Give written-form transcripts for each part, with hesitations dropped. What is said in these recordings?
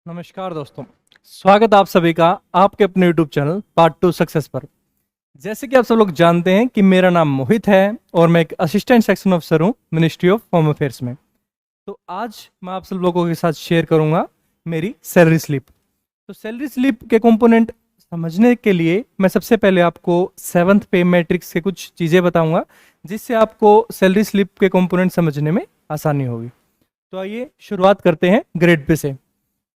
नमस्कार दोस्तों, स्वागत है आप सभी का आपके अपने YouTube चैनल पार्ट 2 सक्सेस पर। जैसे कि आप सब लोग जानते हैं कि मेरा नाम मोहित है और मैं एक असिस्टेंट सेक्शन ऑफिसर हूं मिनिस्ट्री ऑफ होम अफेयर्स में। तो आज मैं आप सब लोगों के साथ शेयर करूंगा मेरी सैलरी स्लिप। तो सैलरी स्लिप के कंपोनेंट समझने के लिए मैं सबसे पहले आपको 7th पे मैट्रिक्स के कुछ चीज़ें बताऊंगा जिससे आपको सैलरी स्लिप के कंपोनेंट समझने में आसानी होगी। तो आइए शुरुआत करते हैं ग्रेड पे से।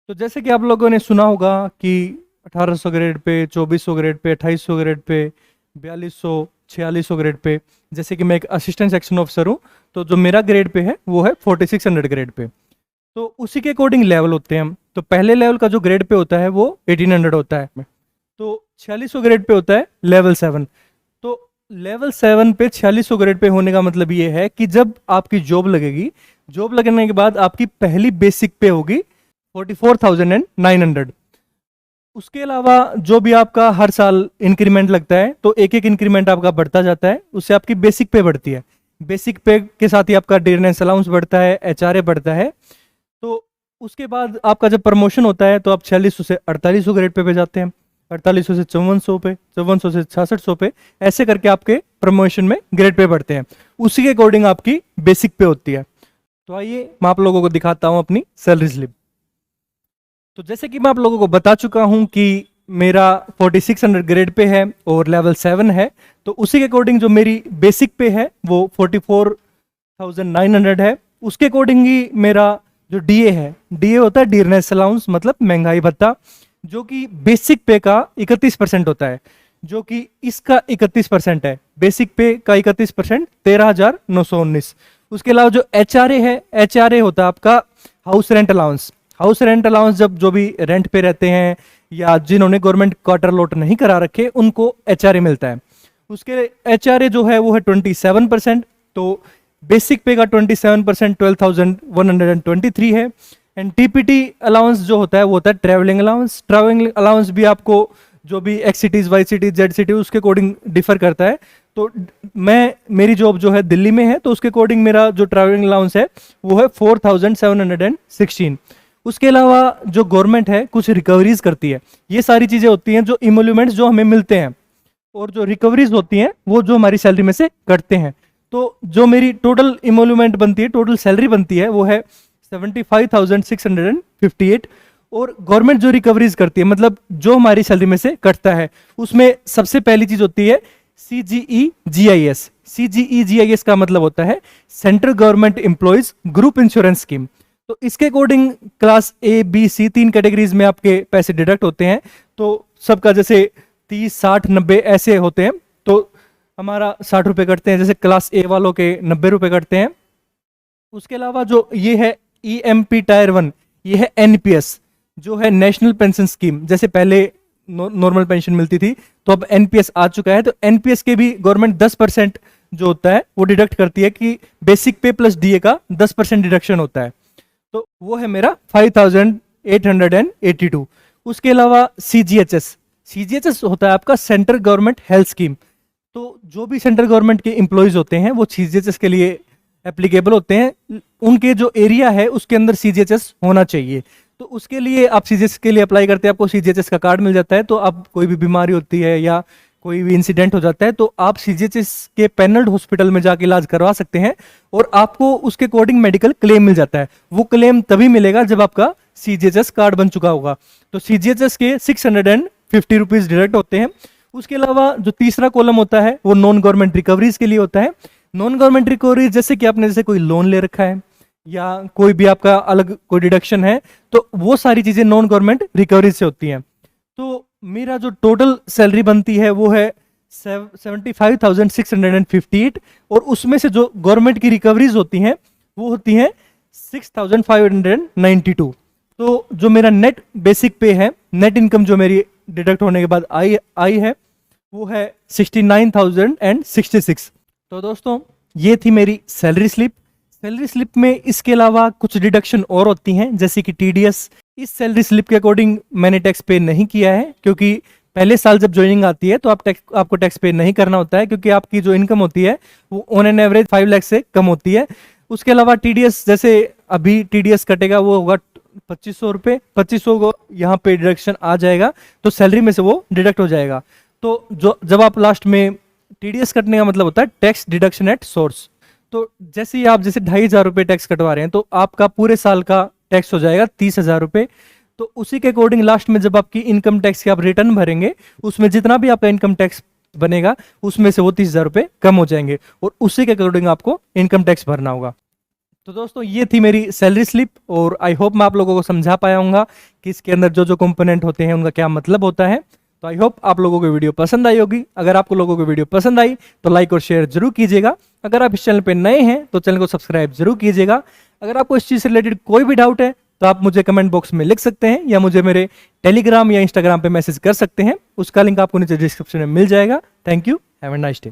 तो जैसे कि आप लोगों ने सुना होगा कि 1800 grade pay, 2400 grade pay, 2800 grade pay, 4200, 4600 grade pay. जैसे कि मैं एक असिस्टेंट सेक्शन ऑफिसर हूँ, तो जो मेरा ग्रेड पे है वो है 4600 ग्रेड पे। तो उसी के अकॉर्डिंग लेवल होते हैं हम। तो पहले लेवल का जो ग्रेड पे होता है वो 1800 होता है। तो 4600 ग्रेड पे होता है लेवल 7। तो लेवल 7 पे 4600 ग्रेड पे होने का मतलब ये है कि जब आपकी जॉब लगेगी, जॉब लगने के बाद आपकी पहली बेसिक पे होगी 44,900। उसके अलावा जो भी आपका हर साल इंक्रीमेंट लगता है, तो एक एक इंक्रीमेंट आपका बढ़ता जाता है, उससे आपकी बेसिक पे बढ़ती है। बेसिक पे के साथ ही आपका डियरनेस अलाउंस बढ़ता है, एचआरए बढ़ता है। तो उसके बाद आपका जब प्रमोशन होता है तो आप 4600 से 4800 ग्रेड पे जाते हैं, 4800 से 5400 पे, 5400 से 6600 पे, ऐसे करके आपके प्रमोशन में ग्रेड पे बढ़ते हैं। उसी के अकॉर्डिंग आपकी बेसिक पे होती है। तो आइए मैं आप लोगों को दिखाता हूँ अपनी सैलरी स्लिप। तो जैसे कि मैं आप लोगों को बता चुका हूं कि मेरा 4600 ग्रेड पे है और लेवल 7 है, तो उसी के अकॉर्डिंग जो मेरी बेसिक पे है वो 44,900 है। उसके अकॉर्डिंग ही मेरा जो डीए है, डीए होता है डियरनेस अलाउंस, मतलब महंगाई भत्ता, जो कि बेसिक पे का 31% होता है, जो कि इसका 31% है। बेसिक पे का 31% 13,919। उसके अलावा जो एचआरए है, एचआरए होता है आपका house rent allowance. House rent allowance जब जो भी रेंट पे रहते हैं या जिन्होंने गवर्नमेंट क्वार्टर लॉट नहीं करा रखे, उनको एचआरए मिलता है। उसके एचआरए जो है वो है 27%। तो बेसिक पे का 27% 12,123 है। एंड टीपीटी अलाउंस जो होता है वो होता है ट्रैवलिंग अलाउंस। ट्रैवलिंग अलाउंस भी आपको जो भी X cities, Y cities, Z city, उसके अकॉर्डिंग डिफर करता है। तो मेरी जॉब जो है दिल्ली में है, तो उसके अकॉर्डिंग मेरा जो ट्रैवलिंग अलाउंस है वो है 4,716। उसके अलावा जो गवर्नमेंट है कुछ रिकवरीज करती है। ये सारी चीजें होती हैं जो इमोल्यूमेंट्स जो हमें मिलते हैं, और जो रिकवरीज होती हैं वो जो हमारी सैलरी में से कटते हैं। तो जो मेरी टोटल इमोल्यूमेंट बनती है, टोटल सैलरी बनती है, वो है 75,658। और गवर्नमेंट जो रिकवरीज करती है, मतलब जो हमारी सैलरी में से कटता है, उसमें सबसे पहली चीज होती है CGE-GIS। CGE-GIS का मतलब होता है central government employees group insurance scheme. तो इसके according class A, B, C, 3 categories में आपके पैसे डिडक्ट होते हैं। तो सबका जैसे 30, 60, 90 ऐसे होते हैं। तो हमारा 60 रुपये कटते हैं, जैसे क्लास ए वालों के 90 रुपये कटते हैं। उसके अलावा जो ये है EMP टायर 1, ये है NPS, जो है नेशनल पेंशन स्कीम। जैसे पहले नॉर्मल पेंशन मिलती थी, तो अब NPS आ चुका है। तो NPS के भी गवर्नमेंट 10% जो होता है वो डिडक्ट करती है, कि बेसिक पे प्लस डीए का 10% डिडक्शन होता है। तो वो है मेरा 5,882। उसके अलावा CGHS होता है आपका सेंट्रल गवर्नमेंट हेल्थ स्कीम। तो जो भी सेंट्रल गवर्नमेंट के एम्प्लॉयज होते हैं वो CGHS के लिए एप्लीकेबल होते हैं। उनके जो एरिया है उसके अंदर CGHS होना चाहिए। तो उसके लिए आप CGHS के लिए अप्लाई करते हैं, आपको CGHS का कार्ड मिल जाता है। तो आप कोई भी बीमारी होती है या कोई भी इंसिडेंट हो जाता है, तो आप CGHS के पैनल्ड हॉस्पिटल में जाके इलाज करवा सकते हैं, और आपको उसके अकॉर्डिंग मेडिकल क्लेम मिल जाता है। वो क्लेम तभी मिलेगा जब आपका CGHS कार्ड बन चुका होगा। तो CGHS के 650 रुपीज डिडक्ट होते हैं। उसके अलावा जो तीसरा कॉलम होता है वो नॉन गवर्नमेंट रिकवरीज के लिए होता है। नॉन गवर्नमेंट रिकवरीज जैसे कि आपने जैसे कोई लोन ले रखा है या कोई भी आपका अलग कोई डिडक्शन है, तो वो सारी चीजें नॉन गवर्नमेंट रिकवरीज से होती हैं। तो मेरा जो टोटल सैलरी बनती है वो है 75,658, और उसमें से जो गवर्नमेंट की रिकवरीज होती हैं वो होती हैं 6,592। तो जो मेरा नेट बेसिक पे है, नेट इनकम जो मेरी डिडक्ट होने के बाद आई है, वो है 69,066। तो दोस्तों ये थी मेरी सैलरी स्लिप। सैलरी स्लिप में इसके अलावा कुछ डिडक्शन और होती हैं, जैसे कि TDS। इस सैलरी स्लिप के अकॉर्डिंग मैंने टैक्स पे नहीं किया है, क्योंकि पहले साल जब ज्वाइनिंग आती है तो आपको टैक्स पे नहीं करना होता है, क्योंकि आपकी जो इनकम होती है वो ऑन एन एवरेज 5 लाख से कम होती है। उसके अलावा TDS, जैसे अभी TDS कटेगा वो होगा ₹2500, 2500 को यहाँ पे डिडक्शन आ जाएगा, तो सैलरी में से वो डिडक्ट हो जाएगा। तो जो जब आप लास्ट में टीडीएस कटने का मतलब होता है टैक्स डिडक्शन एट सोर्स। तो जैसे ही आप जैसे ₹2500 टैक्स कटवा रहे हैं, तो आपका पूरे साल का टैक्स हो जाएगा ₹30,000। तो उसी के अकॉर्डिंग लास्ट में जब आपकी इनकम टैक्स की आप रिटर्न भरेंगे, उसमें जितना भी आपका इनकम टैक्स बनेगा उसमें से वो ₹30,000 कम हो जाएंगे, और उसी के अकॉर्डिंग आपको इनकम टैक्स भरना होगा। तो दोस्तों ये थी मेरी सैलरी स्लिप, और आई होप मैं आप लोगों को समझा पाया हूँ कि इसके अंदर जो जो कंपोनेंट होते हैं उनका क्या मतलब होता है। तो आई होप आप लोगों को वीडियो पसंद आई होगी। अगर आपको लोगों को वीडियो पसंद आई तो लाइक और शेयर जरूर कीजिएगा। अगर आप इस चैनल पे नए हैं तो चैनल को सब्सक्राइब जरूर कीजिएगा। अगर आपको इस चीज़ से रिलेटेड कोई भी डाउट है तो आप मुझे कमेंट बॉक्स में लिख सकते हैं, या मुझे मेरे टेलीग्राम या इंस्टाग्राम पे मैसेज कर सकते हैं। उसका लिंक आपको नीचे डिस्क्रिप्शन में मिल जाएगा। Thank you, have a nice day.